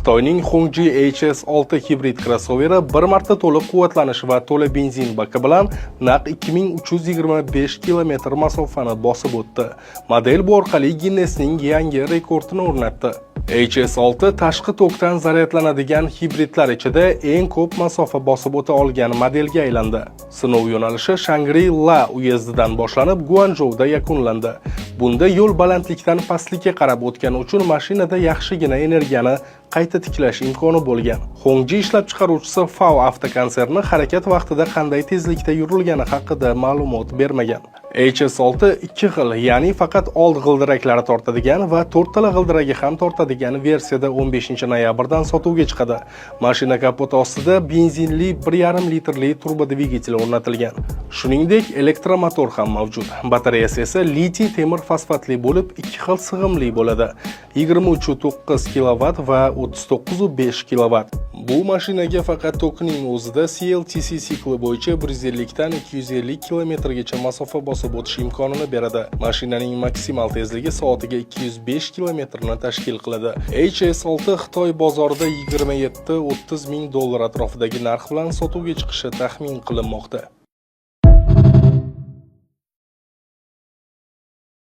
Xitoyning Hongji HS6 hibrid krossoveri bir marta to'liq quvvatlanish va to'la benzin baki bilan naq 2325 km masofani bosib o'tdi. Model bu orqali Guinnessning yangi rekordini o'rnatdi. HS6 tashqi tokdan zaryadlanadigan hibridlar ichida eng ko'p masofa bosib o'ta olgan modelga aylandi. Sinov yo'nalishi Shangri-La uyezdidan boshlanib Guanzhouda yakunlandi. Bunda yo'l balandlikdan pastlikka qarab o'tgani uchun mashinada yaxshigina energiyani qayta tiklash imkoni bo'lgan. Hongji ishlab chiqaruvchisi FAW avtokonserni harakat vaqtida qanday tezlikda yurilgani haqida ma'lumot bermagan. HS6 ikki xil, ya'ni faqat old g'ildiraklari tortadigan va to'rttala g'ildiragi ham tortadigan versiyada 15-noyabrdan sotuvga chiqadi. Mashina kapoti ostida benzinli 1,5 litrli turbo dvigatel o'rnatilgan. Shuningdek, elektromotor ham mavjud. Batareyasi esa litiy temir fosfatli bo'lib, ikki xil sig'imli bo'ladi. 23.9 kW va 39.5 kW. Bu mashinaga faqat tokning o'zida CLTC sikli bo'yicha 150 dan 250 km gacha masofa bosib o'tish imkonini beradi. Mashinaning maksimal tezligi soatiga 205 km ni tashkil qiladi. HS6 Xitoy bozorida $27-30 ming atrofidagi narx bilan sotuvga chiqishi taxmin qilinmoqda.